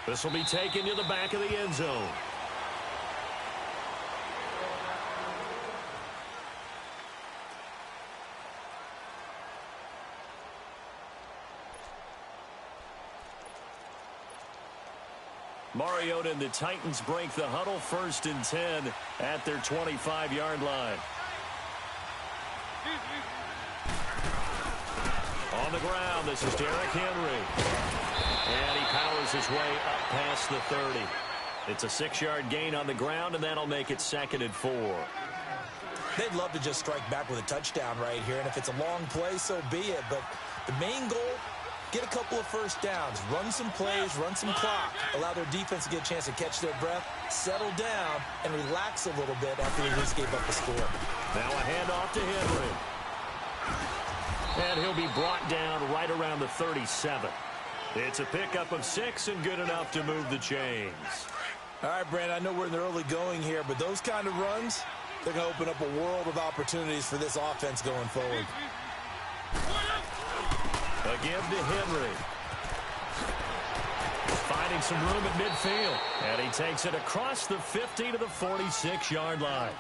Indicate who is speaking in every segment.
Speaker 1: This will be taken to the back of the end zone. Mariota and the Titans break the huddle, 1st and 10 at their 25-yard line. On the ground, this is Derrick Henry. And he powers his way up past the 30. It's a 6-yard gain on the ground, and that'll make it 2nd and 4.
Speaker 2: They'd love to just strike back with a touchdown right here, and if it's a long play, so be it. But the main goal, get a couple of first downs, run some plays, run some clock, allow their defense to get a chance to catch their breath, settle down, and relax a little bit after they just gave up the score.
Speaker 1: Now a handoff to Henry. And he'll be brought down right around the 37. It's a pickup of 6 and good enough to move the chains.
Speaker 2: All right, Brandon, I know we're in the early going here, but those kind of runs, they're going to open up a world of opportunities for this offense going forward.
Speaker 1: A give to Henry. Finding some room at midfield. And he takes it across the 50 to the 46-yard line.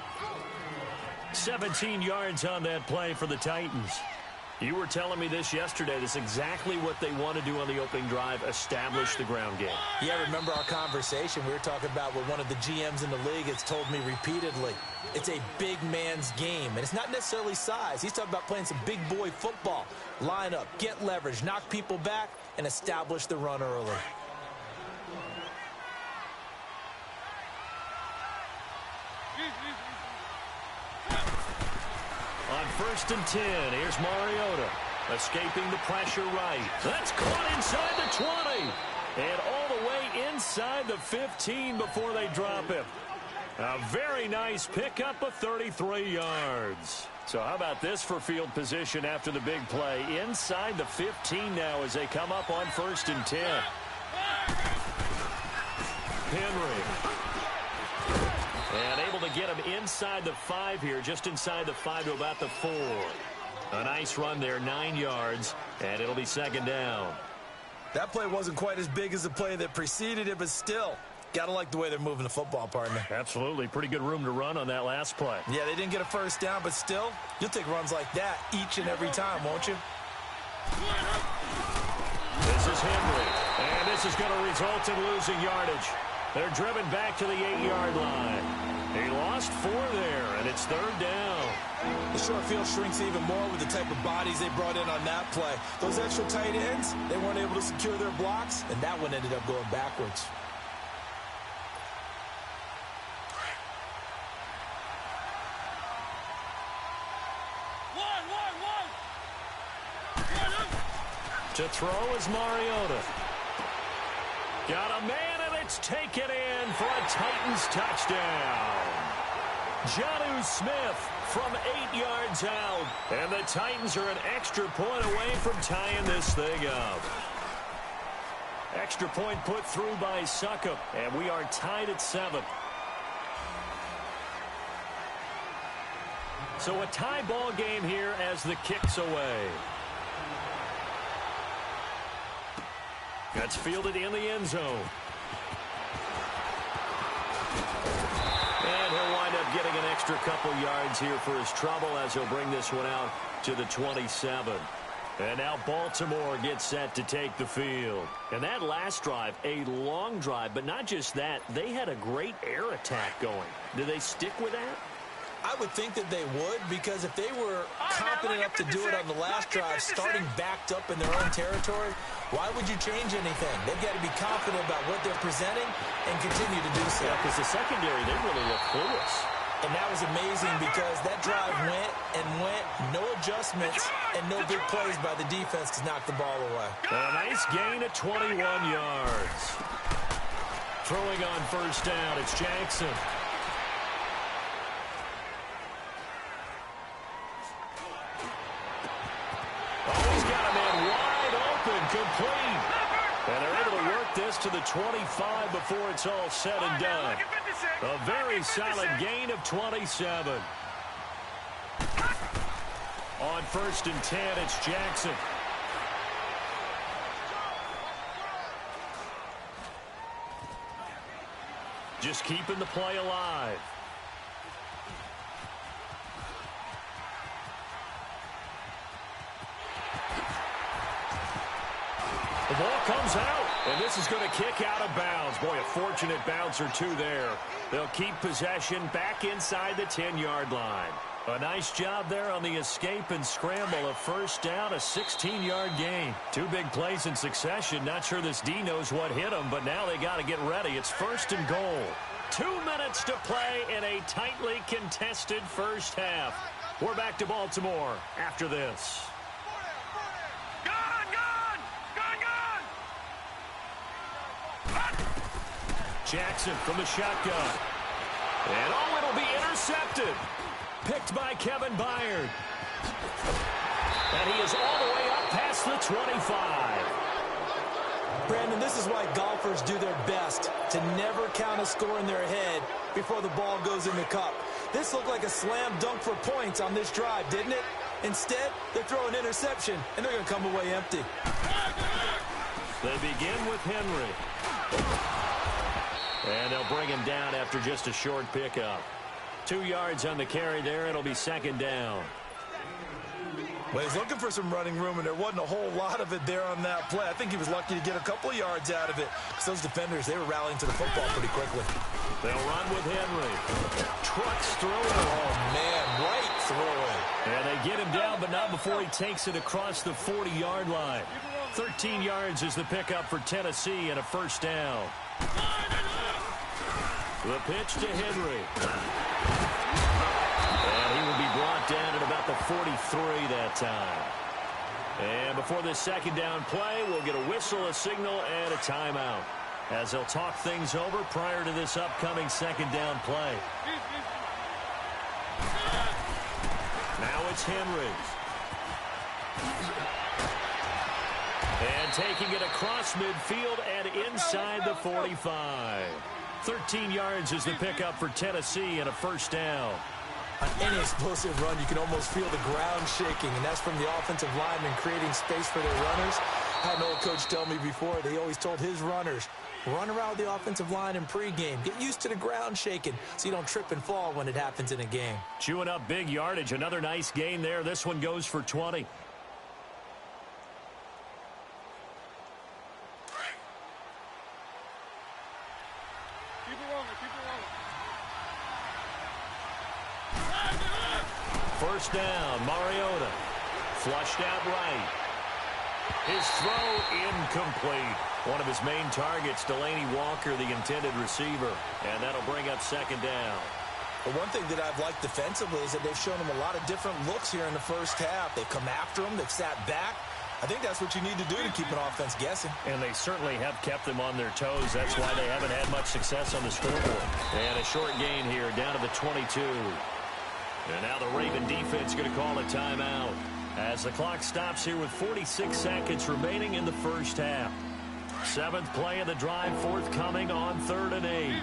Speaker 1: 17 yards on that play for the Titans. You were telling me this yesterday. This is exactly what they want to do on the opening drive, establish the ground game.
Speaker 2: Yeah, remember our conversation. We were talking about what one of the GMs in the league has told me repeatedly. It's a big man's game, and it's not necessarily size. He's talking about playing some big boy football. Line up, get leverage, knock people back, and establish the run early.
Speaker 1: On 1st and 10, here's Mariota. Escaping the pressure right. That's caught inside the 20. And all the way inside the 15 before they drop him. A very nice pickup of 33 yards. So how about this for field position after the big play? Inside the 15 now as they come up on 1st and 10. Henry. And able to get him inside the 5 here, just inside the 5 to about the 4. A nice run there, 9 yards, and it'll be 2nd down.
Speaker 2: That play wasn't quite as big as the play that preceded it, but still, gotta like the way they're moving the football, partner.
Speaker 1: Absolutely. Pretty good room to run on that last play.
Speaker 2: Yeah, they didn't get a first down, but still, you'll take runs like that each and every time, won't you?
Speaker 1: This is Henry, and this is going to result in losing yardage. They're driven back to the 8-yard line. He lost 4 there, and it's 3rd down.
Speaker 2: The short field shrinks even more with the type of bodies they brought in on that play. Those extra tight ends, they weren't able to secure their blocks, and that one ended up going backwards.
Speaker 1: To throw is Mariota. Got a man, and it's taken in for a Titans touchdown. Jonnu Smith from 8 yards out. And the Titans are an extra point away from tying this thing up. Extra point put through by Succop, and we are tied at 7. So a tie ball game here as the kick's away. That's fielded in the end zone. And he'll wind up getting an extra couple yards here for his trouble as he'll bring this one out to the 27. And now Baltimore gets set to take the field. And that last drive, a long drive, but not just that. They had a great air attack going. Do they stick with that?
Speaker 2: I would think that they would, because if they were confident enough to do it on the last drive, starting backed up in their own territory, why would you change anything? They've got to be confident about what they're presenting and continue to do so.
Speaker 1: Yeah, because the secondary, they really look clueless.
Speaker 2: And that was amazing because that drive went and went, no adjustments, and no big plays by the defense to knock the ball away.
Speaker 1: A nice gain of 21 yards. Throwing on 1st down, it's Jackson. Complete. And they're able to work this to the 25 before it's all said and done. A very solid gain of 27. On 1st and 10, it's Jackson. just keeping the play alive. The ball comes out, and this is going to kick out of bounds. Boy, a fortunate bounce or two there. They'll keep possession back inside the 10-yard line. A nice job there on the escape and scramble. A first down, a 16-yard gain. Two big plays in succession. Not sure this D knows what hit them, but now they got to get ready. It's first and goal. 2 minutes to play in a tightly contested first half. We're back to Baltimore after this. Jackson from the shotgun. And oh, it'll be intercepted. Picked by Kevin Byard. And he is all the way up past the 25.
Speaker 2: Brandon, this is why golfers do their best to never count a score in their head before the ball goes in the cup. This looked like a slam dunk for points on this drive, didn't it? Instead, they're throwing interception, and they're going to come away empty.
Speaker 1: They begin with Henry. And they'll bring him down after just a short pickup. 2 yards on the carry there. It'll be second down.
Speaker 2: Well, he's looking for some running room, and there wasn't a whole lot of it there on that play. I think he was lucky to get a couple of yards out of it, because those defenders, they were rallying to the football pretty quickly.
Speaker 1: They'll run with Henry. Trucks through it.
Speaker 2: Oh, man, right through it.
Speaker 1: And they get him down, but not before he takes it across the 40-yard line. 13 yards is the pickup for Tennessee and a first down. The pitch to Henry. And he will be brought down at about the 43 that time. And before this second down play, we'll get a whistle, a signal, and a timeout, as they'll talk things over prior to this upcoming second down play. Now it's Henry. And taking it across midfield and inside the 45. 13 yards is the pickup for Tennessee and a first down.
Speaker 2: On any explosive run, you can almost feel the ground shaking, and that's from the offensive linemen creating space for their runners. I had an old coach tell me before, they always told his runners, run around the offensive line in pregame. Get used to the ground shaking so you don't trip and fall when it happens in a game.
Speaker 1: Chewing up big yardage. Another nice gain there. This one goes for 20. First down, Mariota. Flushed out right. His throw incomplete. One of his main targets, Delaney Walker, the intended receiver. And that'll bring up second down.
Speaker 2: But one thing that I've liked defensively is that they've shown him a lot of different looks here in the first half. They've come after him. They've sat back. I think that's what you need to do to keep an offense guessing.
Speaker 1: And they certainly have kept them on their toes. That's why they haven't had much success on the scoreboard. And a short gain here down to the 22. And now the Raven defense going to call a timeout as the clock stops here with 46 seconds remaining in the first half. Seventh play of the drive forthcoming on 3rd and 8.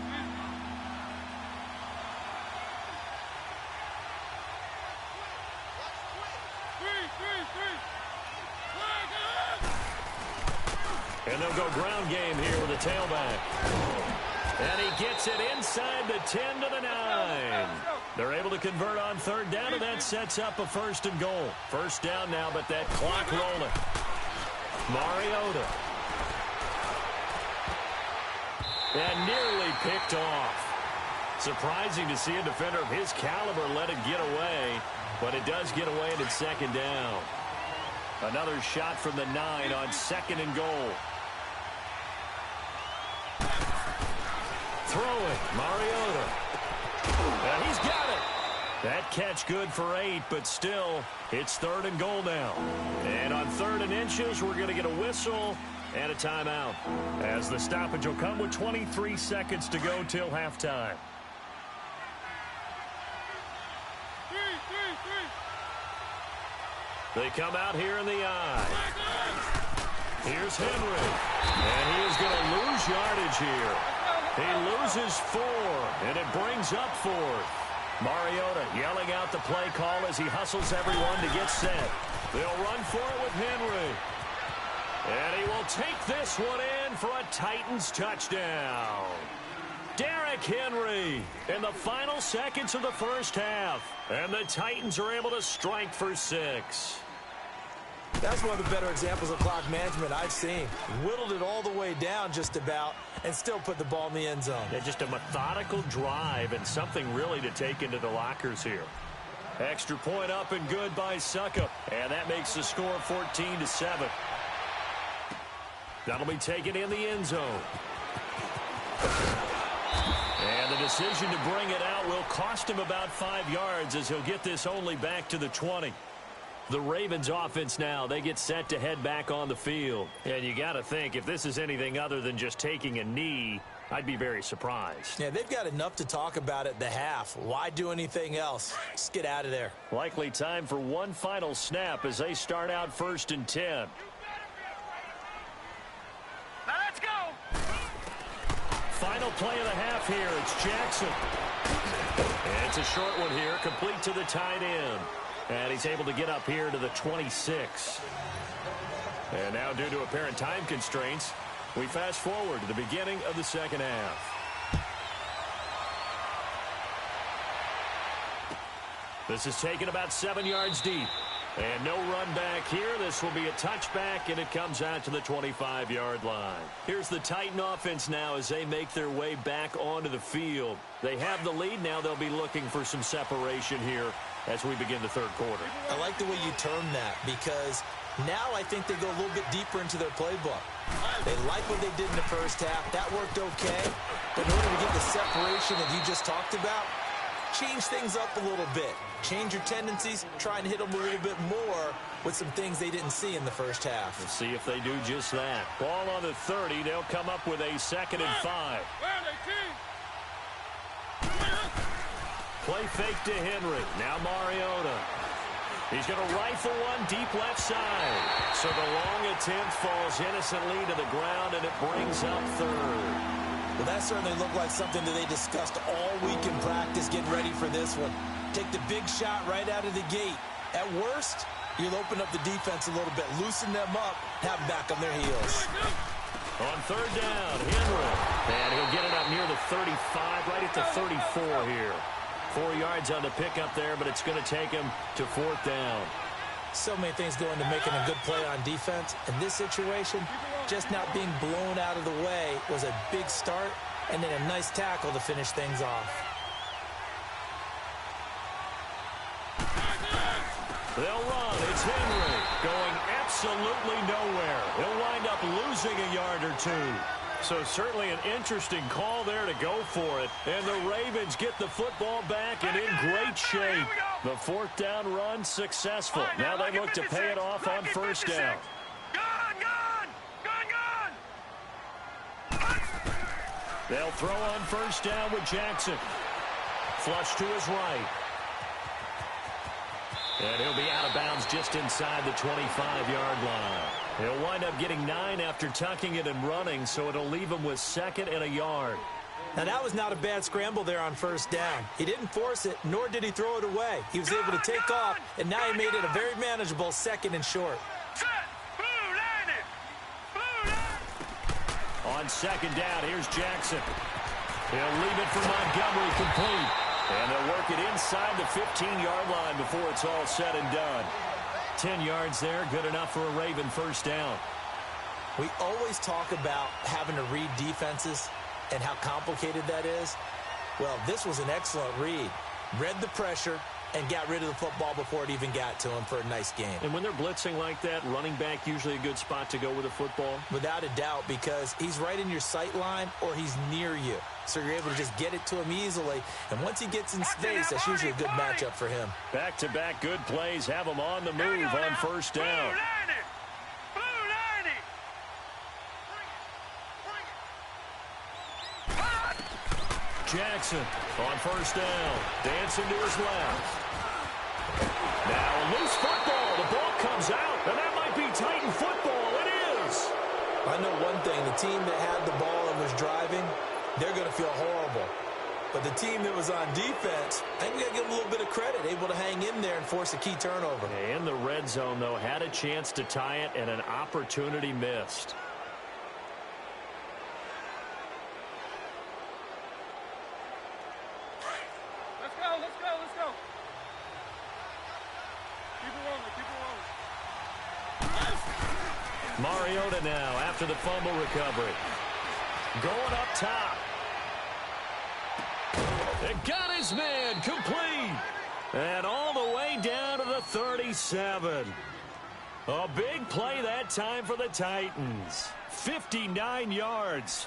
Speaker 1: And they'll go ground game here with a tailback. And he gets it inside the 10 to the 9. They're able to convert on 3rd down, and that sets up a first and goal. First down now, but that clock rolling. Mariota. And nearly picked off. Surprising to see a defender of his caliber let it get away, but it does get away and it's second down. Another shot from the 9 on 2nd and goal. Throwing, Mariota. And he's got it. That catch good for 8, but still, it's 3rd and goal now. And on 3rd and inches, we're going to get a whistle and a timeout, as the stoppage will come with 23 seconds to go till halftime. They come out here in the eye. Here's Henry. And he is going to lose yardage here. He loses 4, and it brings up 4th. Mariota yelling out the play call as he hustles everyone to get set. They'll run for it with Henry. And he will take this one in for a Titans touchdown. Derrick Henry in the final seconds of the first half. And the Titans are able to strike for 6.
Speaker 2: That's one of the better examples of clock management I've seen. Whittled it all the way down just about and still put the ball in the end zone.
Speaker 1: Yeah, just a methodical drive and something really to take into the lockers here. Extra point up and good by Suckup. And that makes the score 14-7. That'll be taken in the end zone. And the decision to bring it out will cost him about 5 yards as he'll get this only back to the 20. The Ravens offense now, they get set to head back on the field. And you got to think, if this is anything other than just taking a knee, I'd be very surprised.
Speaker 2: Yeah, they've got enough to talk about at the half. Why do anything else? Just get out of there.
Speaker 1: Likely time for one final snap as they start out 1st and 10.
Speaker 3: Now let's go.
Speaker 1: Final play of the half here. It's Jackson. And it's a short one here, complete to the tight end. And he's able to get up here to the 26. And now, due to apparent time constraints, we fast forward to the beginning of the second half. This is taken about 7 yards deep. And no run back here. This will be a touchback, and it comes out to the 25-yard line. Here's the Titan offense now as they make their way back onto the field. They have the lead. Now they'll be looking for some separation here as we begin the third quarter.
Speaker 2: I like the way you term that because now I think they go a little bit deeper into their playbook. They like what they did in the first half. That worked okay. But in order to get the separation that you just talked about, change things up a little bit. Change your tendencies. Try and hit them a little bit more with some things they didn't see in the first half.
Speaker 1: Let's see if they do just that. Ball on the 30. They'll come up with a 2nd and 5. Play fake to Henry. Now Mariota. He's going to rifle one deep left side. So the long attempt falls innocently to the ground, and it brings up 3rd.
Speaker 2: Well, that certainly looked like something that they discussed all week in practice getting ready for this one. Take the big shot right out of the gate. At worst, you'll open up the defense a little bit, loosen them up, have them back on their heels.
Speaker 1: On 3rd down, Henry. And he'll get it up near the 35, right at the 34 here. 4 yards on the pickup there, but it's going to take him to 4th down.
Speaker 2: So many things go into making a good play on defense. In this situation, just not being blown out of the way was a big start, and then a nice tackle to finish things off.
Speaker 1: They'll run. It's Henry going absolutely nowhere. He'll wind up losing a yard or 2. So certainly an interesting call there to go for it. And the Ravens get the football back and in great shape. The 4th down run successful. Now they look to pay it off on 1st down. They'll throw on 1st down with Jackson. Flush to his right. And he'll be out of bounds just inside the 25-yard line. He'll wind up getting 9 after tucking it and running, so it'll leave him with 2nd and a yard.
Speaker 2: Now, that was not a bad scramble there on 1st down. He didn't force it, nor did he throw it away. He was able to take off, and now he made it a very manageable 2nd and short.
Speaker 1: On 2nd down, here's Jackson. He'll leave it for Montgomery complete. And they'll work it inside the 15-yard line before it's all said and done. 10 yards there, good enough for a Raven 1st down.
Speaker 2: We always talk about having to read defenses and how complicated that is. Well, this was an excellent read. Read the pressure and got rid of the football before it even got to him for a nice game.
Speaker 1: And when they're blitzing like that, running back usually a good spot to go with a football?
Speaker 2: Without a doubt, because he's right in your sight line or he's near you. So you're able to just get it to him easily. And once he gets in space, that's usually a good matchup for him.
Speaker 1: Back-to-back good plays have him on the move on 1st down. Jackson on 1st down. Dancing to his left. Now a loose football. The ball comes out, and that might be Titan football. It is.
Speaker 2: I know one thing. The team that had the ball and was driving, they're going to feel horrible. But the team that was on defense, I think we got to give them a little bit of credit, able to hang in there and force a key turnover.
Speaker 1: In the red zone, though, had a chance to tie it, and an opportunity missed. Mariota now after the fumble recovery. Going up top. It got his man complete. And all the way down to the 37. A big play that time for the Titans. 59 yards.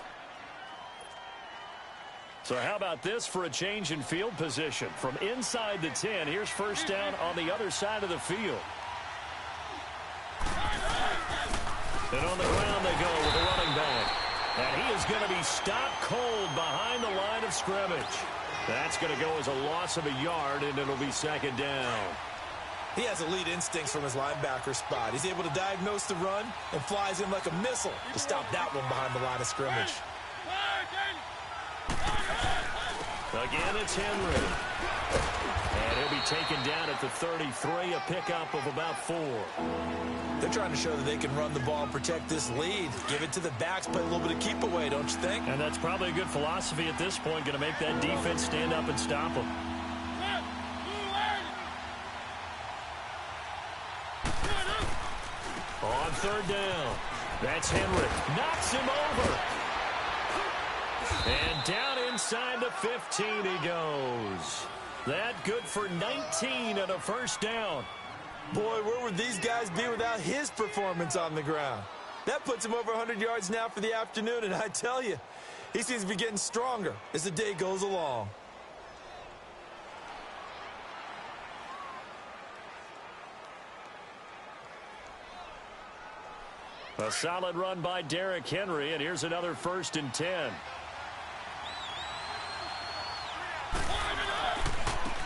Speaker 1: So how about this for a change in field position? From inside the 10, here's first down on the other side of the field. And on the ground they go with the running back. And he is going to be stopped cold behind the line of scrimmage. That's going to go as a loss of a yard, and it'll be second down.
Speaker 2: He has elite instincts from his linebacker spot. He's able to diagnose the run and flies in like a missile to stop that one behind the line of scrimmage.
Speaker 1: Again, it's Henry. And he'll be taken down at the 33, a pickup of about 4.
Speaker 2: They're trying to show that they can run the ball and protect this lead. Give it to the backs, play a little bit of keep away, don't you think?
Speaker 1: And that's probably a good philosophy at this point, going to make that defense stand up and stop them. On third down, that's Henry. Knocks him over. And down inside the 15 he goes. That good for 19 and a first down.
Speaker 2: Boy, where would these guys be without his performance on the ground? That puts him over 100 yards now for the afternoon, and I tell you, he seems to be getting stronger as the day goes along.
Speaker 1: A solid run by Derrick Henry, and here's another 1st and 10.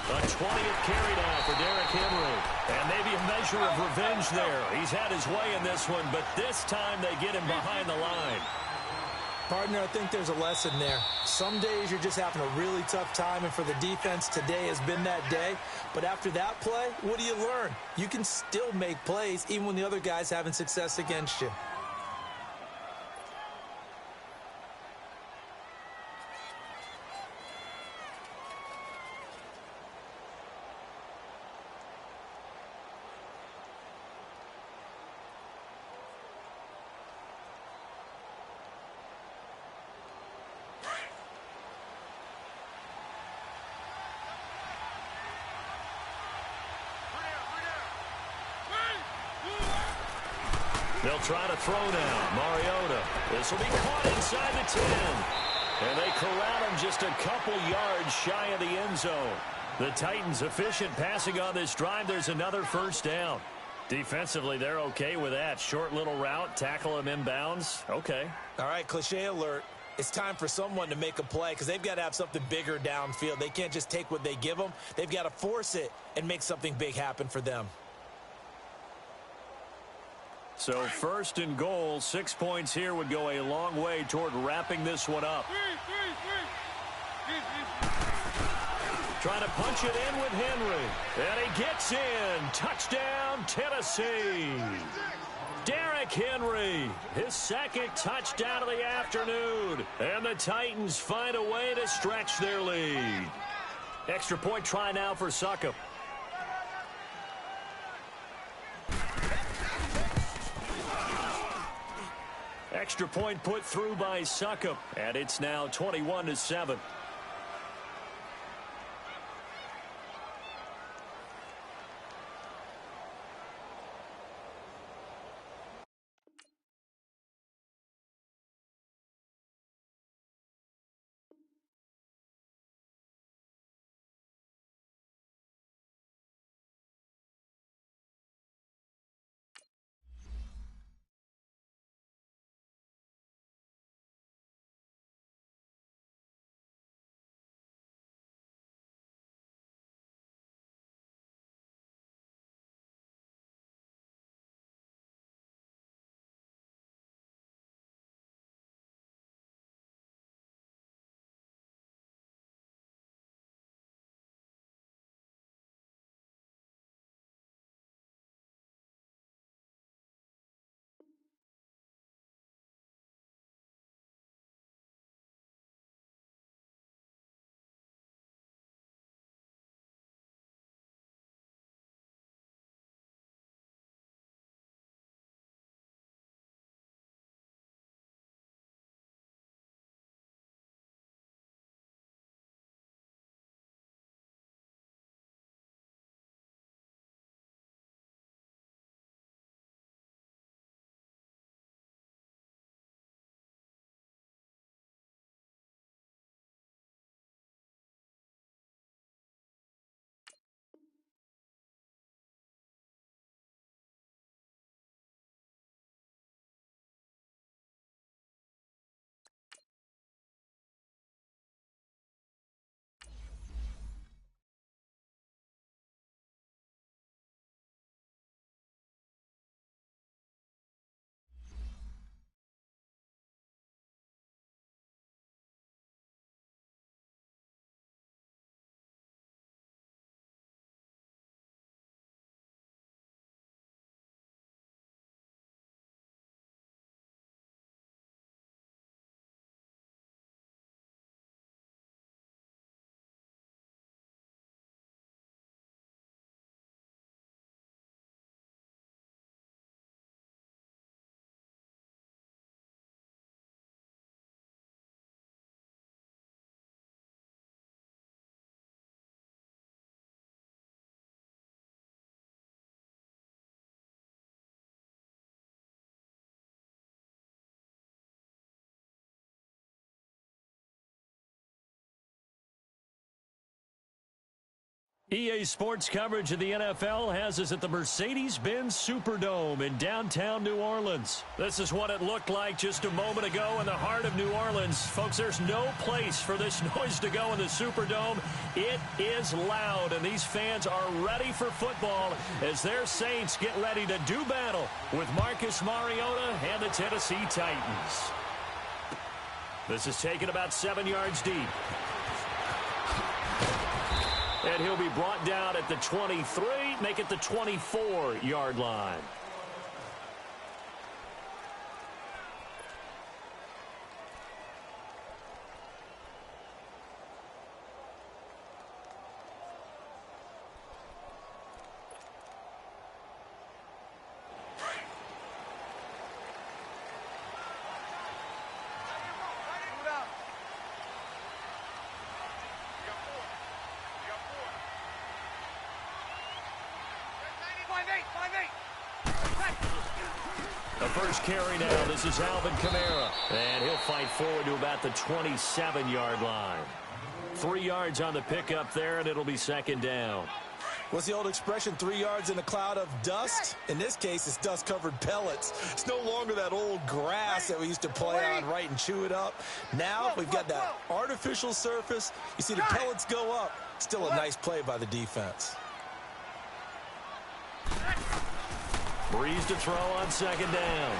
Speaker 1: A 20th carry now for Derrick Henry. And maybe a measure of revenge there. He's had his way in this one, but this time they get him behind the line.
Speaker 2: Partner, I think there's a lesson there. Some days you're just having a really tough time, and for the defense, today has been that day. But after that play, what do you learn? You can still make plays even when the other guy's having success against you.
Speaker 1: They'll try to throw now. Mariota. This will be caught inside the 10. And they corral him just a couple yards shy of the end zone. The Titans efficient passing on this drive. There's another first down. Defensively, they're okay with that. Short little route, tackle him inbounds. Okay.
Speaker 2: All right, cliche alert. It's time for someone to make a play because they've got to have something bigger downfield. They can't just take what they give them. They've got to force it and make something big happen for them.
Speaker 1: So 1st and goal, 6 points here would go a long way toward wrapping this one up. Trying to punch it in with Henry. And he gets in. Touchdown, Tennessee. Derrick Henry, his 2nd touchdown of the afternoon. And the Titans find a way to stretch their lead. Extra point try now for Succop. Extra point put through by Succop, and it's now 21-7. EA Sports coverage of the NFL has us at the Mercedes-Benz Superdome in downtown New Orleans. This is what it looked like just a moment ago in the heart of New Orleans. Folks, there's no place for this noise to go in the Superdome. It is loud, and these fans are ready for football as their Saints get ready to do battle with Marcus Mariota and the Tennessee Titans. This is taken about 7 yards deep. And he'll be brought down at the 23, make it the 24-yard line. The first carry now, this is Alvin Kamara. And he'll fight forward to about the 27-yard line. 3 yards on the pickup there, and it'll be second down.
Speaker 2: What's the old expression, 3 yards in a cloud of dust? In this case, it's dust-covered pellets. It's no longer that old grass that we used to play on, right, and chew it up. Now we've got that artificial surface. You see the pellets go up. Still a nice play by the defense.
Speaker 1: Breeze to throw on second down.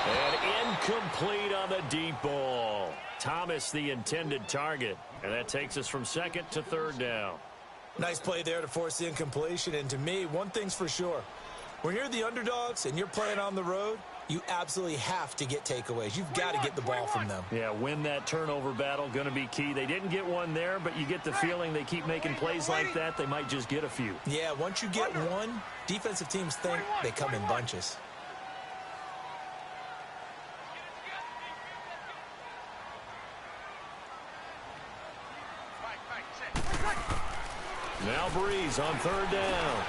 Speaker 1: And incomplete on the deep ball. Thomas the intended target. And that takes us from second to third down.
Speaker 2: Nice play there to force the incompletion. And to me, one thing's for sure. When you're the underdogs and you're playing on the road, you absolutely have to get takeaways. You've got to get the ball from them.
Speaker 1: Yeah, win that turnover battle, going to be key. They didn't get one there, but you get the feeling they keep making plays like that, they might just get a few.
Speaker 2: Yeah, once you get one, defensive teams think they come in bunches.
Speaker 1: Now Breeze on third down.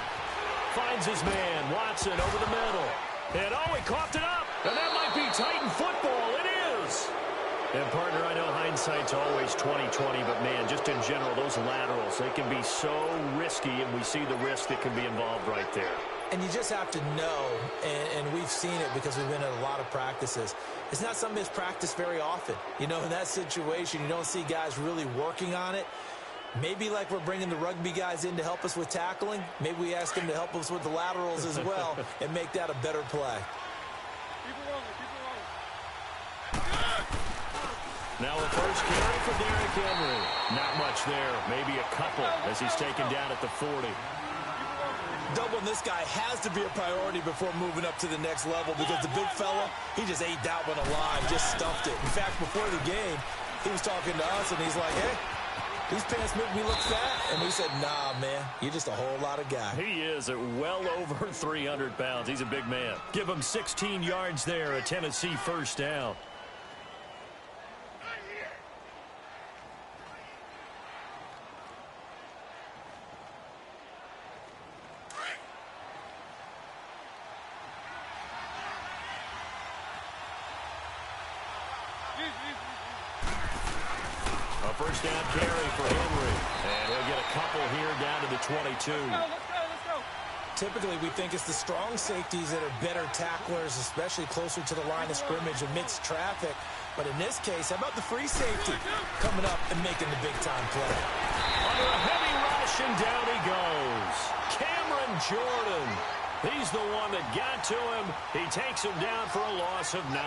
Speaker 1: Finds his man, Watson, over the middle. And oh, he coughed it up. And that might be Titan football. It is. And, partner, I know hindsight's always 20/20, but, man, just in general, those laterals, they can be so risky, and we see the risk that can be involved right there.
Speaker 2: And you just have to know, and we've seen it because we've been at a lot of practices, it's not something that's practiced very often. You know, in that situation, you don't see guys really working on it. Maybe like we're bringing the rugby guys in to help us with tackling, maybe we ask them to help us with the laterals as well and make that a better play.
Speaker 1: Now a first carry for Derrick Henry. Not much there, maybe a couple as he's taken down at the 40.
Speaker 2: Doubling this guy has to be a priority before moving up to the next level because the big fella, he just ate that one alive, just stuffed it. In fact, before the game, he was talking to us and he's like, hey, these pants make me look fat. And we said, nah, man, you're just a whole lot of guy.
Speaker 1: He is at well over 300 pounds. He's a big man. Give him 16 yards there, a Tennessee first down. A first down carry for Henry. And he'll get a couple here down to the 22.
Speaker 3: Let's go.
Speaker 2: Typically, we think it's the strong safeties that are better tacklers, especially closer to the line of scrimmage amidst traffic. But in this case, how about the free safety coming up and making the big-time play?
Speaker 1: Under a heavy rush, and down he goes. Cameron Jordan. He's the one that got to him. He takes him down for a loss of 9.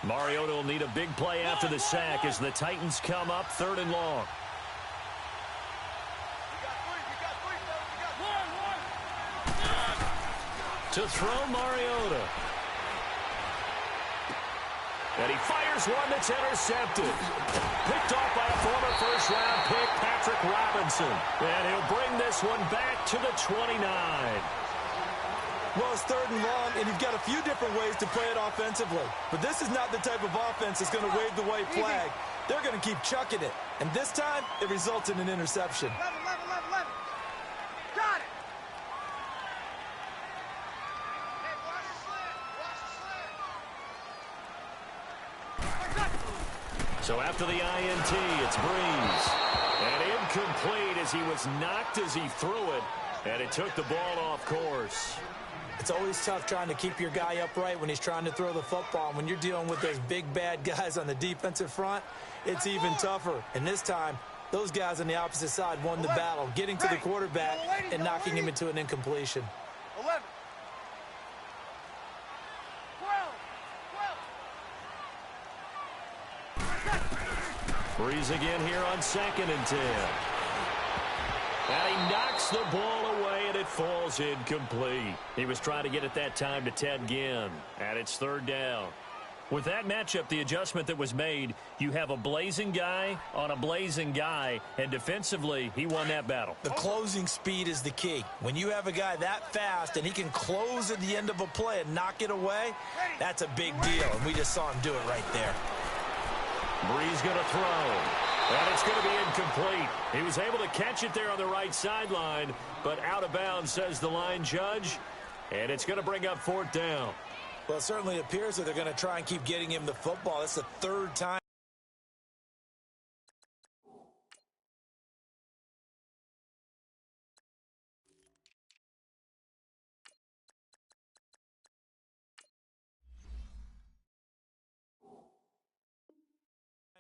Speaker 1: Mariota will need a big play after the sack as the Titans come up 3rd and long. To throw Mariota. And he fires one that's intercepted. Picked off by a former first-round pick, Patrick Robinson. And he'll bring this one back to the 29.
Speaker 2: Well, it's 3rd and long, and you've got a few different ways to play it offensively. But this is not the type of offense that's going to wave the white flag. They're going to keep chucking it. And this time, it results in an interception.
Speaker 3: 11. Got it. Hey, watch the slant.
Speaker 1: So after the INT, it's Breeze. And incomplete as he was knocked as he threw it. And it took the ball off course.
Speaker 2: It's always tough trying to keep your guy upright when he's trying to throw the football. And when you're dealing with those big, bad guys on the defensive front, it's even tougher. And this time, those guys on the opposite side won the battle, getting to the quarterback and knocking him into an incompletion.
Speaker 3: 11. 12.
Speaker 1: Breeze again here on 2nd and 10. And he knocks the ball away, and it falls incomplete. He was trying to get it that time to Ted Ginn, and it's 3rd down. With that matchup, the adjustment that was made, you have a blazing guy on a blazing guy, and defensively, he won that battle.
Speaker 2: The closing speed is the key. When you have a guy that fast and he can close at the end of a play and knock it away, that's a big deal, and we just saw him do it right there.
Speaker 1: Breeze going to throw. And it's going to be incomplete. He was able to catch it there on the right sideline, but out of bounds, says the line judge. And it's going to bring up 4th down.
Speaker 2: Well, it certainly appears that they're going to try and keep getting him the football. That's the 3rd time.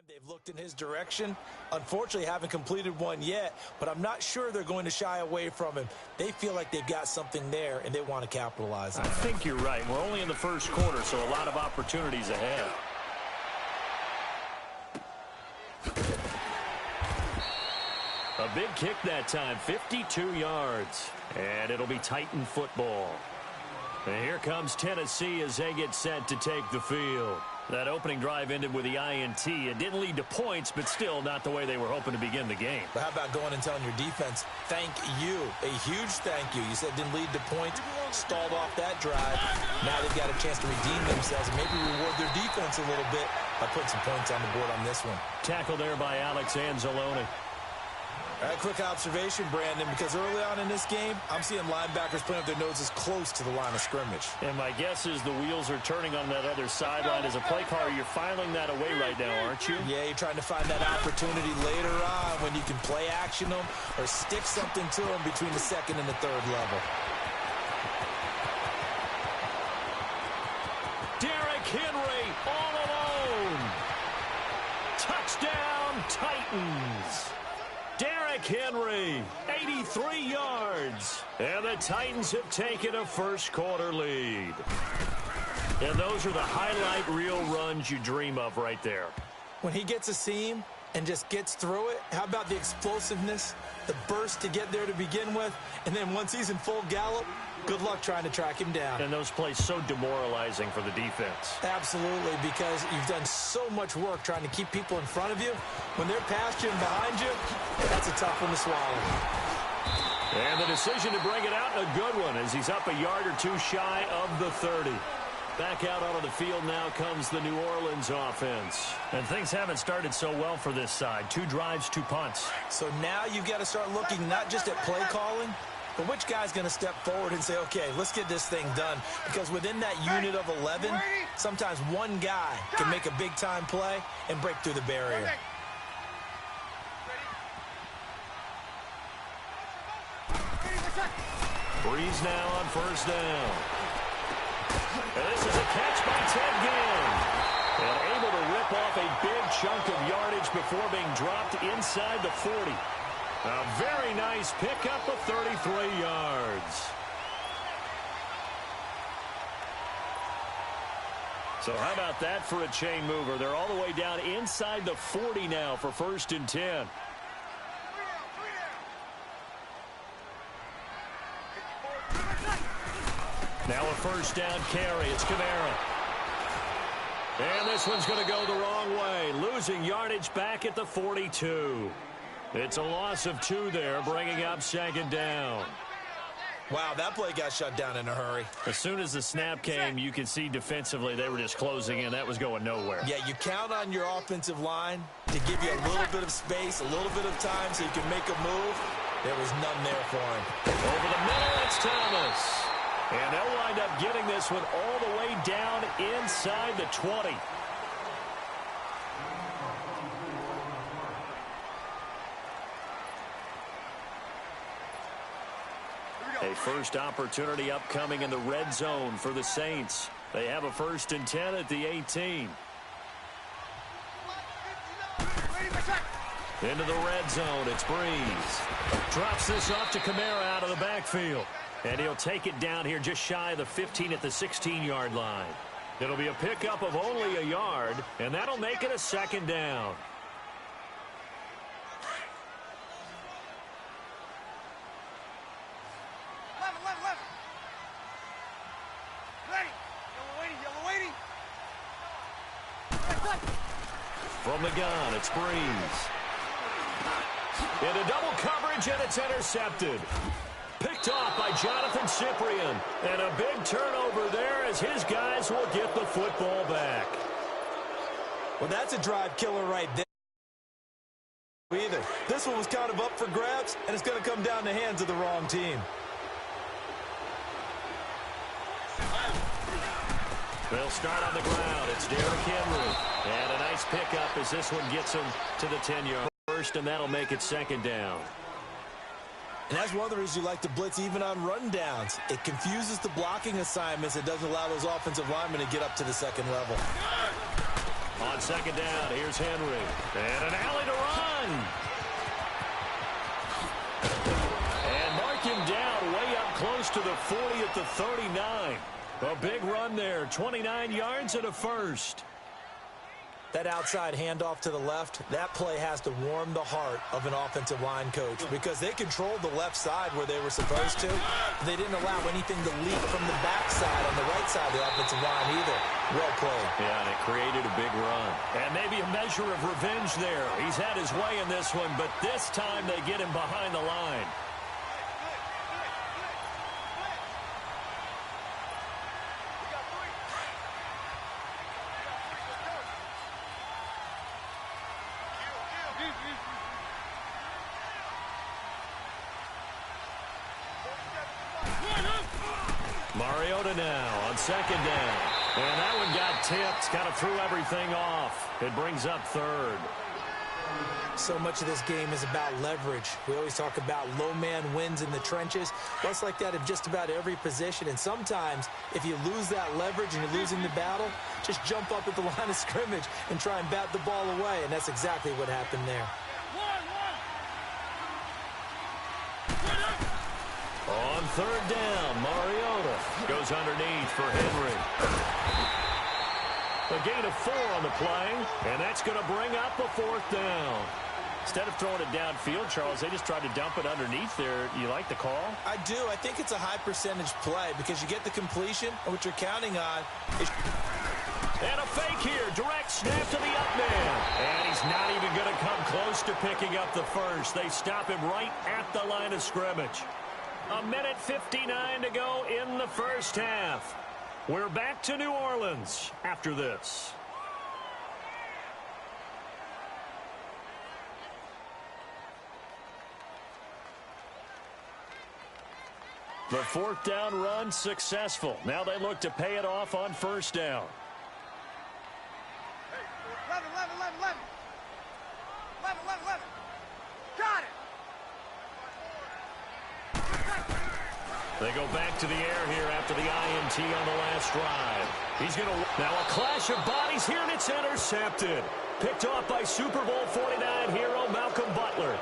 Speaker 2: They've looked in his direction. Unfortunately, haven't completed one yet, but I'm not sure they're going to shy away from him. They feel like they've got something there, and they want to capitalize on it.
Speaker 1: I think you're right. We're only in the 1st quarter, so a lot of opportunities ahead. A big kick that time, 52 yards. And it'll be Titan football. And here comes Tennessee as they get set to take the field. That opening drive ended with the INT. It didn't lead to points, but still not the way they were hoping to begin the game.
Speaker 2: But how about going and telling your defense, thank you, a huge thank you. You said it didn't lead to points, stalled off that drive. Now they've got a chance to redeem themselves and maybe reward their defense a little bit by putting some points on the board on this one.
Speaker 1: Tackle there by Alex Anzalone.
Speaker 2: All right, quick observation, Brandon, because early on in this game, I'm seeing linebackers putting up their noses close to the line of scrimmage.
Speaker 1: And my guess is the wheels are turning on that other sideline. As a play caller, you're filing that away right now, aren't you?
Speaker 2: Yeah, you're trying to find that opportunity later on when you can play action them or stick something to them between the 2nd and the 3rd level.
Speaker 1: Derrick Henry all alone. Touchdown, Titans. Derrick Henry, 83 yards. And the Titans have taken a 1st quarter lead. And those are the highlight reel runs you dream of right there.
Speaker 2: When he gets a seam and just gets through it, how about the explosiveness, the burst to get there to begin with, and then once he's in full gallop, good luck trying to track him down.
Speaker 1: And those plays so demoralizing for the defense.
Speaker 2: Absolutely, because you've done so much work trying to keep people in front of you. When they're past you and behind you, that's a tough one to swallow.
Speaker 1: And the decision to bring it out, a good one, as he's up a yard or two shy of the 30. Back out onto the field now comes the New Orleans offense. And things haven't started so well for this side. 2 drives, 2 punts.
Speaker 2: So now you've got to start looking not just at play calling, but which guy's going to step forward and say, okay, let's get this thing done. Because within that unit of 11, sometimes one guy can make a big-time play and break through the barrier.
Speaker 1: Breeze now on 1st down. And this is a catch by Ted Ginn. And able to rip off a big chunk of yardage before being dropped inside the 40. A very nice pickup of 33 yards. So how about that for a chain mover? They're all the way down inside the 40 now for 1st and 10. Now a 1st down carry. It's Kamara. And this one's going to go the wrong way. Losing yardage back at the 42. It's a loss of 2 there, bringing up 2nd down.
Speaker 2: Wow, that play got shut down in a hurry.
Speaker 1: As soon as the snap came, you could see defensively they were just closing in. That was going nowhere.
Speaker 2: Yeah, you count on your offensive line to give you a little bit of space, a little bit of time so you can make a move. There was none there for him.
Speaker 1: Over the middle, it's Thomas. And they'll wind up getting this one all the way down inside the 20. A first opportunity upcoming in the red zone for the Saints. They have a 1st and 10 at the 18. Into the red zone, it's Breeze. Drops this off to Kamara out of the backfield. And he'll take it down here just shy of the 15 at the 16-yard line. It'll be a pickup of only a yard, and that'll make it a 2nd down. From the gun, it's Breeze. Into double coverage, and it's intercepted. Picked off by Jonathan Cyprien. And a big turnover there as his guys will get the football back.
Speaker 2: Well, that's a drive killer right there. Either. This one was kind of up for grabs, and it's going to come down the hands of the wrong team.
Speaker 1: They'll start on the ground. It's Derrick Henry. And a nice pickup as this one gets him to the 10-yard first, and that'll make it 2nd down.
Speaker 2: And that's one of the reasons you like to blitz even on rundowns. It confuses the blocking assignments. It doesn't allow those offensive linemen to get up to the 2nd level.
Speaker 1: On 2nd down, here's Henry. And an alley to run. And mark him down way up close to the 40 at the 39. A big run there, 29 yards and a 1st.
Speaker 2: That outside handoff to the left, that play has to warm the heart of an offensive line coach because they controlled the left side where they were supposed to. They didn't allow anything to leak from the backside on the right side of the offensive line either. Well played.
Speaker 1: Yeah, and it created a big run. And maybe a measure of revenge there. He's had his way in this one, but this time they get him behind the line. Mariota now on 2nd down. And that one got tipped, kind of threw everything off. It brings up 3rd.
Speaker 2: So much of this game is about leverage. We always talk about low man wins in the trenches. Well, it's like that in just about every position. And sometimes, if you lose that leverage and you're losing the battle, just jump up at the line of scrimmage and try and bat the ball away. And that's exactly what happened there.
Speaker 1: On 3rd down, Mariota goes underneath for Henry. A gain of 4 on the play, and that's going to bring up a 4th down. Instead of throwing it downfield, Charles, they just tried to dump it underneath there. You like the call?
Speaker 2: I do. I think it's a high percentage play because you get the completion, and what you're counting on is...
Speaker 1: And a fake here. Direct snap to the up man. And he's not even going to come close to picking up the 1st. They stop him right at the line of scrimmage. 1:59 to go in the 1st half. We're back to New Orleans after this. The 4th down run successful. Now they look to pay it off on 1st down.
Speaker 3: 11. Got it.
Speaker 1: They go back to the air here after the INT on the last drive. He's going to... Now a clash of bodies here, and it's intercepted. Picked off by Super Bowl 49 hero Malcolm Butler.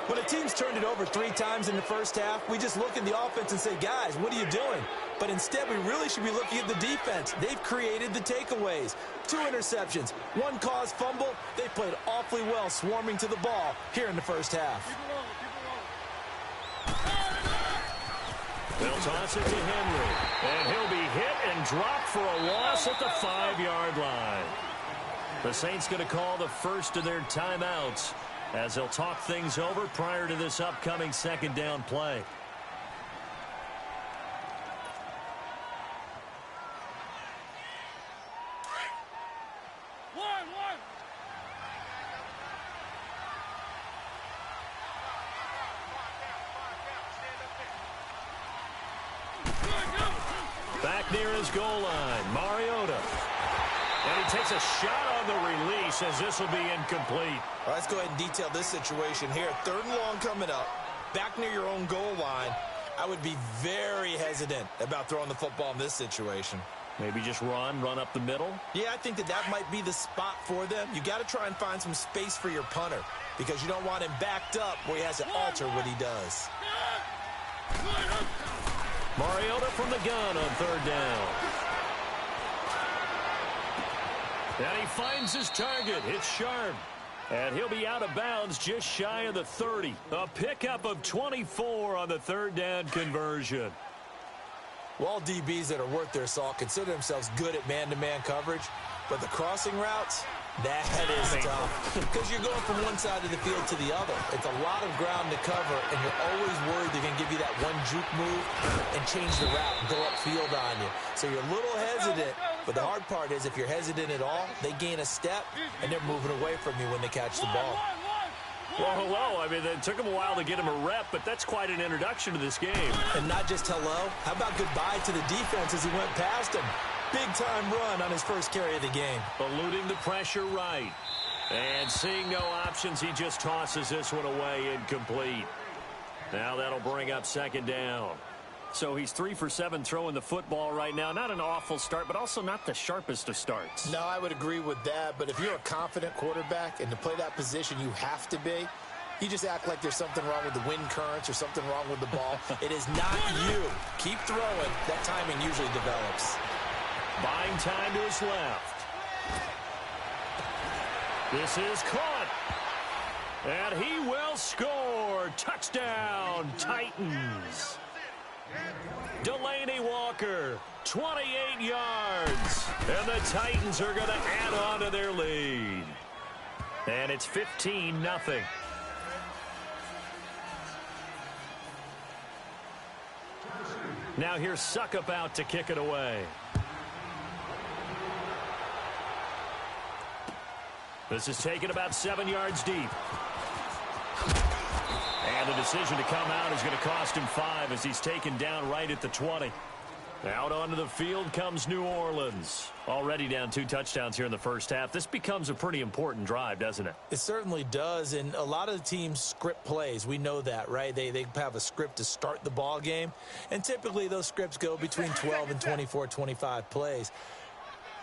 Speaker 2: When a team's turned it over 3 times in the 1st half, we just look at the offense and say, guys, what are you doing? But instead, we really should be looking at the defense. They've created the takeaways. 2 interceptions, 1 caused fumble. They played awfully well swarming to the ball here in the 1st half.
Speaker 1: They'll toss it to Henry, and he'll be hit and dropped for a loss at the 5-yard line. The Saints going to call the first of their timeouts as they'll talk things over prior to this upcoming 2nd down play. near his goal line. Mariota. And he takes a shot on the release as this will be incomplete.
Speaker 2: Well, let's go ahead and detail this situation here. 3rd and long coming up. Back near your own goal line. I would be very hesitant about throwing the football in this situation.
Speaker 1: Maybe just run up the middle?
Speaker 2: Yeah, I think that might be the spot for them. You got to try and find some space for your punter because you don't want him backed up where he has to alter what he does.
Speaker 1: Mariota from the gun on 3rd down. And he finds his target. It's Sharp. And he'll be out of bounds just shy of the 30. A pickup of 24 on the 3rd down conversion.
Speaker 2: Well, all DBs that are worth their salt consider themselves good at man-to-man coverage, but the crossing routes, that is tough because you're going from one side of the field to the other. It's a lot of ground to cover, and you're always worried they're going to give you that one juke move and change the route and go upfield on you. So you're a little hesitant, but the hard part is if you're hesitant at all, they gain a step, and they're moving away from you when they catch the ball.
Speaker 1: Well, hello. I mean, it took him a while to get him a rep, but that's quite an introduction to this game.
Speaker 2: And not just hello. How about goodbye to the defense as he went past him? Big-time run on his first carry of the game.
Speaker 1: Eluding the pressure right. And seeing no options, he just tosses this one away incomplete. Now that'll bring up 2nd down. So he's 3 for 7 throwing the football right now. Not an awful start, but also not the sharpest of starts.
Speaker 2: No, I would agree with that. But if you're a confident quarterback and to play that position you have to be, you just act like there's something wrong with the wind currents or something wrong with the ball. It is not you. Keep throwing. That timing usually develops.
Speaker 1: Buying time to his left. This is caught. And he will score. Touchdown, Titans. Delaney Walker, 28 yards. And the Titans are going to add on to their lead. And it's 15-0. Now here's Suckup out to kick it away. This is taken about 7 yards deep. And the decision to come out is going to cost him 5 as he's taken down right at the 20. Out onto the field comes New Orleans. Already down 2 touchdowns here in the first half. This becomes a pretty important drive, doesn't it?
Speaker 2: It certainly does, and a lot of the teams script plays. We know that, right? They have a script to start the ball game, and typically those scripts go between 12 and 24, 25 plays.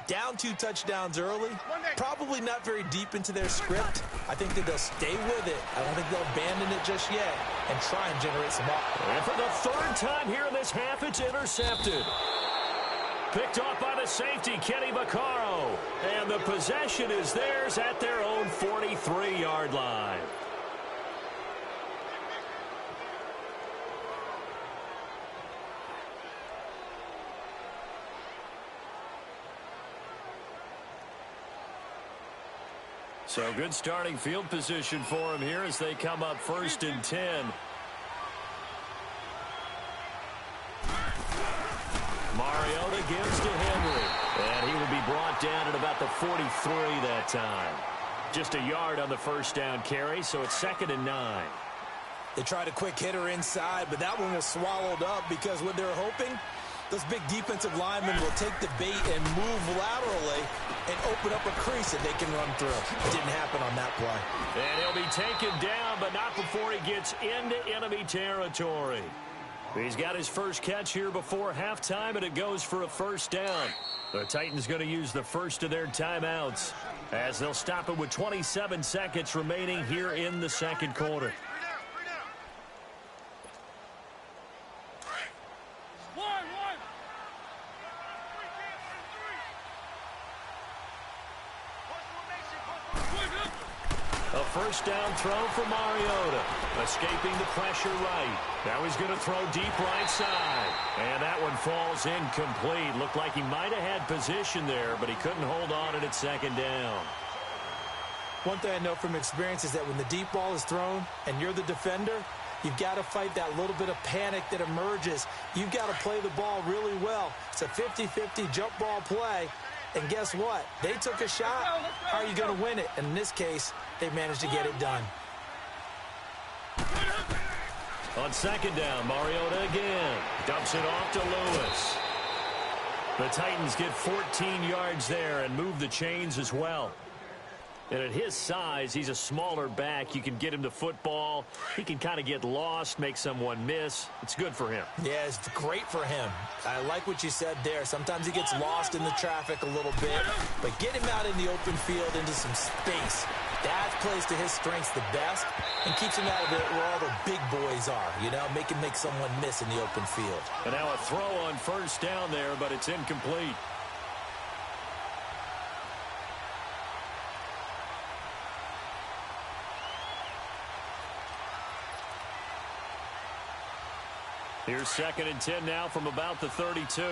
Speaker 2: Down 2 touchdowns early, probably not very deep into their script. I think that they'll stay with it. I don't think they'll abandon it just yet and try and generate some offense.
Speaker 1: And for the 3rd time here in this half, it's intercepted. Picked off by the safety, Kenny Vaccaro. And the possession is theirs at their own 43-yard line. So good starting field position for him here as they come up 1st and 10. Mariota gives to Henry. And he will be brought down at about the 43 that time. Just a yard on the 1st down carry, so it's 2nd and 9.
Speaker 2: They tried a quick hitter inside, but that one was swallowed up because what they're hoping, those big defensive linemen will take the bait and move laterally and open up a crease that they can run through. It didn't happen on that play.
Speaker 1: And he'll be taken down, but not before he gets into enemy territory. He's got his first catch here before halftime, and it goes for a 1st down. The Titans going to use the first of their timeouts as they'll stop it with 27 seconds remaining here in the 2nd quarter. A 1st down throw for Mariota. Escaping the pressure right. Now he's going to throw deep right side. And that one falls incomplete. Looked like he might have had position there, but he couldn't hold on it at 2nd down.
Speaker 2: One thing I know from experience is that when the deep ball is thrown and you're the defender, you've got to fight that little bit of panic that emerges. You've got to play the ball really well. It's a 50-50 jump ball play. And guess what? They took a shot. How are you going to win it? And in this case, they managed to get it done.
Speaker 1: On 2nd down, Mariota again. Dumps it off to Lewis. The Titans get 14 yards there and move the chains as well. And at his size, he's a smaller back. You can get him to football. He can kind of get lost, make someone miss. It's good for him.
Speaker 2: Yeah, it's great for him. I like what you said there. Sometimes he gets lost in the traffic a little bit, but get him out in the open field into some space. That plays to his strengths the best and keeps him out of it where all the big boys are, you know, make someone miss in the open field.
Speaker 1: And now a throw on first down there, but it's incomplete. Here's 2nd and 10 now from about the 32.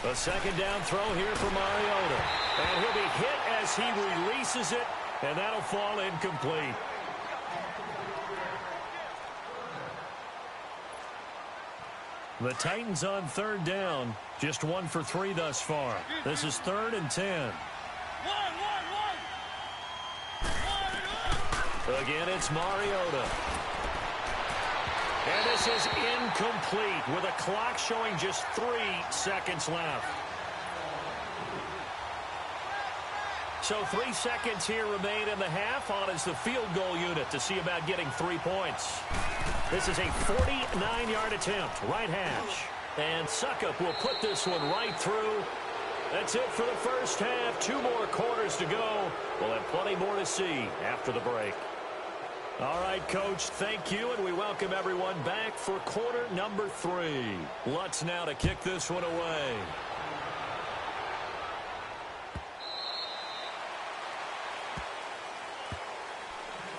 Speaker 1: A second down throw here for Mariota. And he'll be hit as he releases it, and that'll fall incomplete. The Titans on 3rd down. Just 1 for 3 thus far. This is 3rd and 10. Again, it's Mariota. And this is incomplete with a clock showing just 3 seconds left. So 3 seconds here remain in the half. On is the field goal unit to see about getting 3 points. This is a 49-yard attempt, right hash. And Suckup will put this one right through. That's it for the first half. 2 more quarters to go. We'll have plenty more to see after the break. All right, Coach, thank you, and we welcome everyone back for quarter number 3. Lutz now to kick this one away.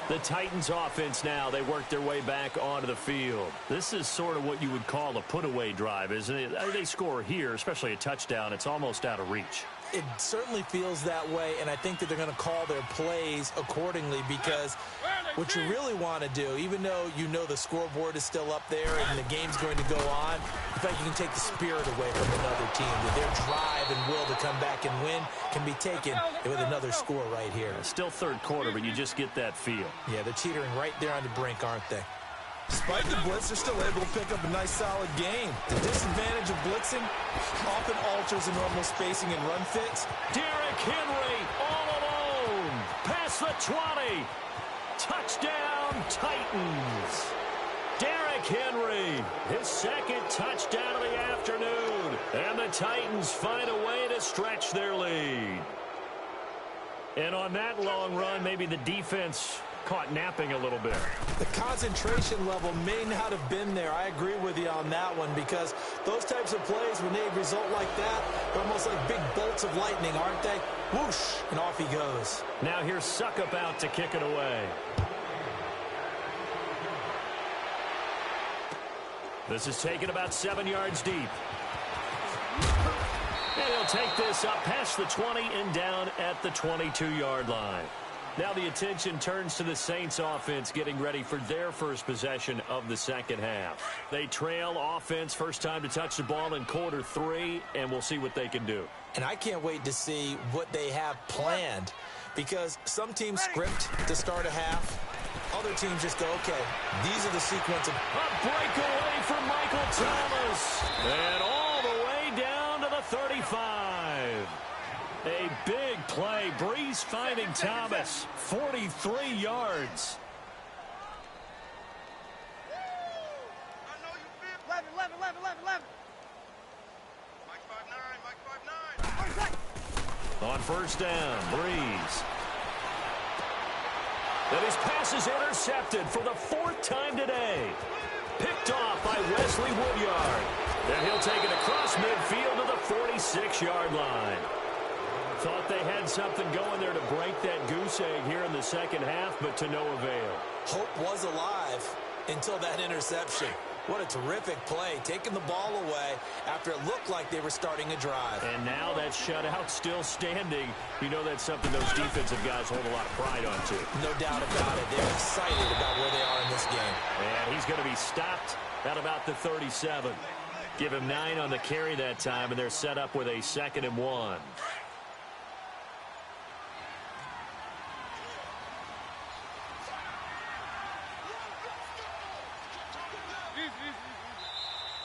Speaker 1: The Titans offense now, they work their way back onto the field. This is sort of what you would call a put-away drive, isn't it? They score here, especially a touchdown. It's almost out of reach.
Speaker 2: It certainly feels that way, and I think that they're going to call their plays accordingly because what you really want to do, even though you know the scoreboard is still up there and the game's going to go on, in fact, you can take the spirit away from another team. With their drive and will to come back and win can be taken with another score right here.
Speaker 1: Still 3rd quarter, but you just get that feel.
Speaker 2: Yeah, they're teetering right there on the brink, aren't they?
Speaker 4: Despite the blitz, they're still able to pick up a nice, solid game. The disadvantage of blitzing often alters the normal spacing and run fits.
Speaker 1: Derrick Henry all alone. Past the 20. Touchdown, Titans. Derrick Henry, his 2nd touchdown of the afternoon. And the Titans find a way to stretch their lead. And on that long run, maybe the defense caught napping a little bit.
Speaker 2: The concentration level may not have been there. I agree with you on that one because those types of plays, when they result like that, they're almost like big bolts of lightning, aren't they? Whoosh, and off he goes.
Speaker 1: Now here's Suckup out to kick it away. This is taken about 7 yards deep. And he'll take this up past the 20 and down at the 22-yard line. Now the attention turns to the Saints offense getting ready for their first possession of the second half. They trail offense first time to touch the ball in quarter 3, and we'll see what they can do.
Speaker 2: And I can't wait to see what they have planned because some teams script to start a half. Other teams just go, okay, these are the sequence of...
Speaker 1: A breakaway from Michael Thomas. And all the way down to the 35. A big play. Breeze finding Thomas. 43 yards.
Speaker 3: 11. Mike 5'9".
Speaker 1: On first down, Breeze. And his pass is intercepted for the 4th time today. Picked off by Wesley Woodyard. And he'll take it across midfield to the 46-yard line. Thought they had something going there to break that goose egg here in the second half, but to no avail.
Speaker 2: Hope was alive until that interception. What a terrific play, taking the ball away after it looked like they were starting a drive.
Speaker 1: And now that shutout still standing. You know that's something those defensive guys hold a lot of pride onto.
Speaker 2: No doubt about it. They're excited about where they are in this game.
Speaker 1: And he's going to be stopped at about the 37. Give him 9 on the carry that time, and they're set up with a 2nd and 1.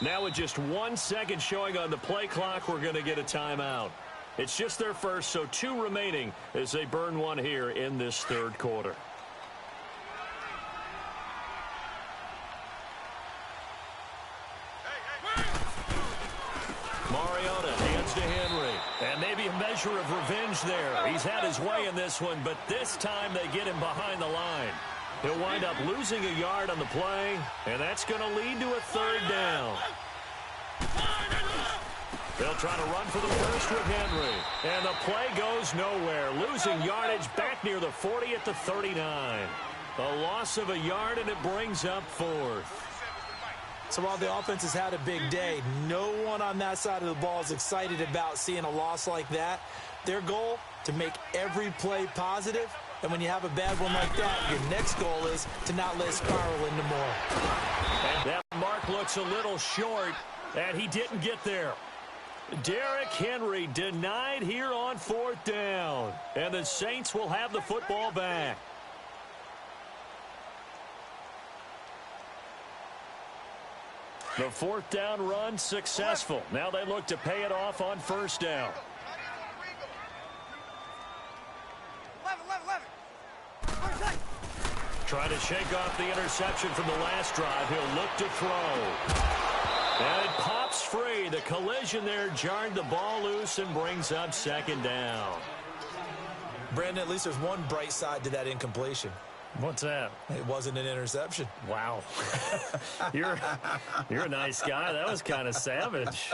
Speaker 1: Now with just 1 second showing on the play clock, we're going to get a timeout. It's just their first, so 2 remaining as they burn one here in this third quarter. Mariota hands to Henry. And maybe a measure of revenge there. He's had his way in this one, but this time they get him behind the line. He'll wind up losing a yard on the play, and that's going to lead to a third down. They'll try to run for the first with Henry. And the play goes nowhere. Losing yardage back near the 40 at the 39. A loss of a yard, and it brings up 4th.
Speaker 2: So while the offense has had a big day, no one on that side of the ball is excited about seeing a loss like that. Their goal, to make every play positive. And when you have a bad one like that, your next goal is to not let it spiral into more.
Speaker 1: And that mark looks a little short, and he didn't get there. Derrick Henry denied here on 4th down. And the Saints will have the football back. The 4th down run successful. Now they look to pay it off on 1st down.
Speaker 3: 11.
Speaker 1: Trying to shake off the interception from the last drive. He'll look to throw. And it pops free. The collision there jarred the ball loose and brings up 2nd down.
Speaker 2: Brandon, at least there's one bright side to that incompletion.
Speaker 1: What's that?
Speaker 2: It wasn't an interception.
Speaker 1: Wow. You're a nice guy. That was kind of savage.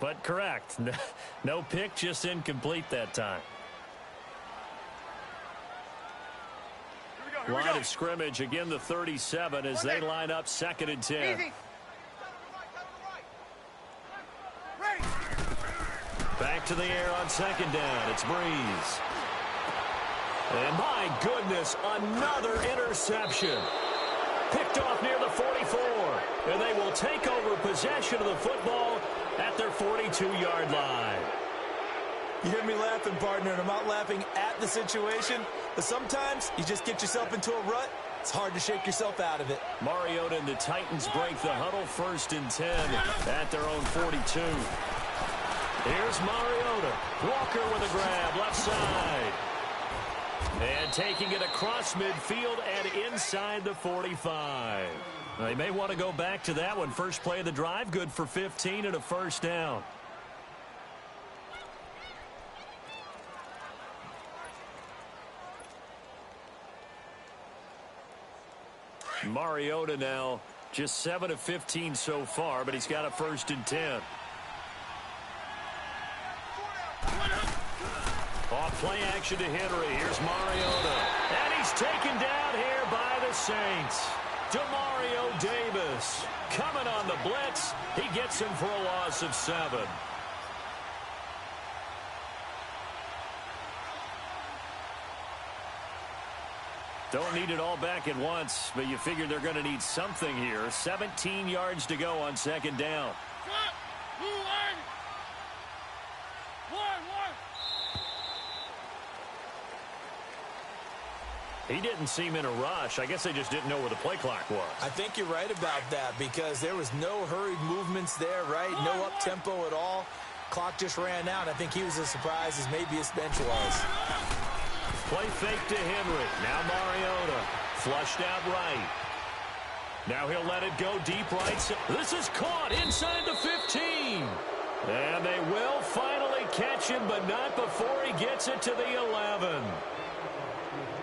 Speaker 1: But correct. No pick, just incomplete that time. Line of scrimmage, again the 37 as they line up 2nd and 10.
Speaker 3: Easy.
Speaker 1: Back to the air on 2nd down. It's Breeze. And my goodness, another interception. Picked off near the 44. And they will take over possession of the football at their 42-yard line.
Speaker 2: You hear me laughing, partner, and I'm not laughing at the situation, but sometimes you just get yourself into a rut. It's hard to shake yourself out of it.
Speaker 1: Mariota and the Titans break the huddle 1st and 10 at their own 42. Here's Mariota. Walker with a grab, left side. And taking it across midfield and inside the 45. They may want to go back to that one. First play of the drive, good for 15 and a 1st down. Mariota now just 7 of 15 so far, but he's got a 1st and 10. Off play action to Henry. Here's Mariota. And he's taken down here by the Saints. Demario Davis coming on the blitz. He gets him for a loss of 7. Don't need it all back at once, but you figure they're going to need something here. 17 yards to go on 2nd down. He didn't seem in a rush. I guess they just didn't know where the play clock was.
Speaker 2: I think you're right about that because there was no hurried movements there, right? No up-tempo at all. Clock just ran out. I think he was as surprised as maybe his bench was.
Speaker 1: Play fake to Henry. Now Mariota. Flushed out right. Now he'll let it go deep right. This is caught inside the 15. And they will finally catch him, but not before he gets it to the 11.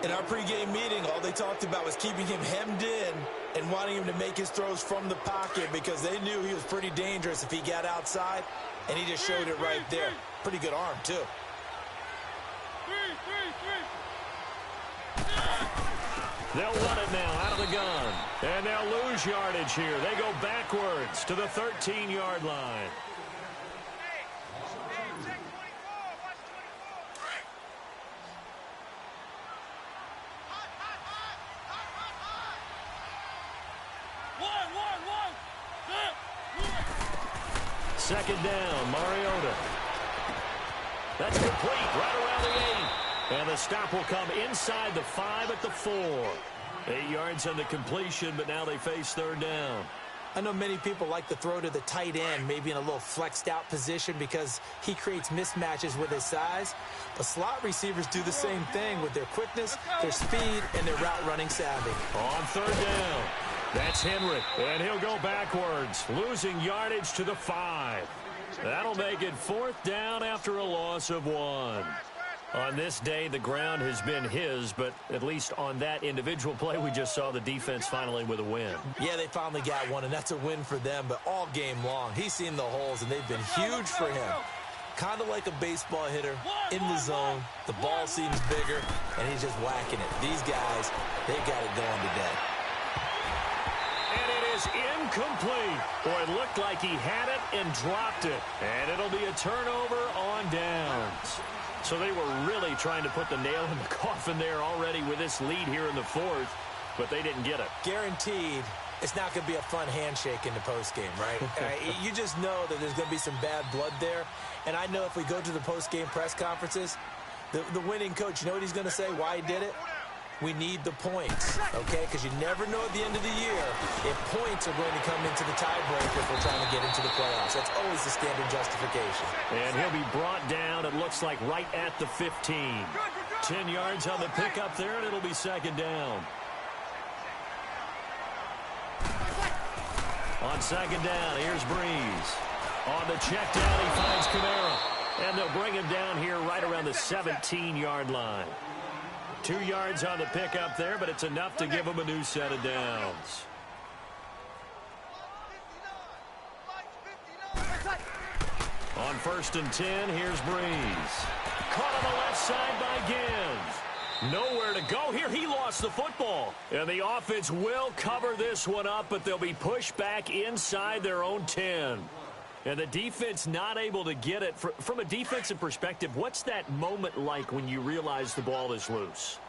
Speaker 2: In our pregame meeting, all they talked about was keeping him hemmed in and wanting him to make his throws from the pocket because they knew he was pretty dangerous if he got outside, and he just showed it right there. Pretty good arm, too.
Speaker 1: They'll run it now out of the gun, and they'll lose yardage here. They go backwards to the 13-yard line. Second down, Mariota. That's complete right around the 8. And the stop will come inside the 5 at the 4. 8 yards on the completion, but now they face 3rd down.
Speaker 2: I know many people like to throw to the tight end, maybe in a little flexed out position because he creates mismatches with his size. But slot receivers do the same thing with their quickness, their speed, and their route running savvy.
Speaker 1: On third down, that's Henry, and he'll go backwards, losing yardage to the 5. That'll make it 4th down after a loss of 1. On this day, the ground has been his, but at least on that individual play, we just saw the defense finally with a win.
Speaker 2: Yeah, they finally got one, and that's a win for them, but all game long, he's seen the holes, and they've been huge for him. Kind of like a baseball hitter in the zone. The ball seems bigger, and he's just whacking it. These guys, they got it going today.
Speaker 1: And it is incomplete. Boy, it looked like he had it and dropped it. And it'll be a turnover on downs. So they were really trying to put the nail in the coffin there already with this lead here in the 4th, but they didn't get it.
Speaker 2: Guaranteed it's not going to be a fun handshake in the postgame, right? You just know that there's going to be some bad blood there. And I know if we go to the postgame press conferences, the winning coach, you know what he's going to say, why he did it? We need the points, okay? Because you never know at the end of the year if points are going to come into the tiebreaker if we're trying to get into the playoffs. That's always the standard justification.
Speaker 1: And he'll be brought down, it looks like, right at the 15. 10 yards on the pickup there, and it'll be 2nd down. On 2nd down, here's Breeze. On the check down, he finds Kamara. And they'll bring him down here right around the 17-yard line. 2 yards on the pickup there, but it's enough to give him a new set of downs. On 1st and 10, here's Breeze. Caught on the left side by Ginn. Nowhere to go here. He lost the football. And the offense will cover this one up, but they'll be pushed back inside their own 10. And the defense not able to get it. From a defensive perspective, what's that moment like when you realize the ball is loose?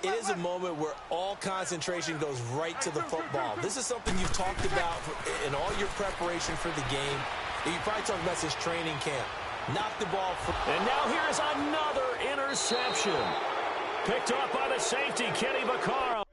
Speaker 2: It is a moment where all concentration goes right to the football. This is something you've talked about in all your preparation for the game. You probably talked about this training camp. Knock the ball.
Speaker 1: And now here's another interception. Picked up by the safety, Kenny Vaccaro.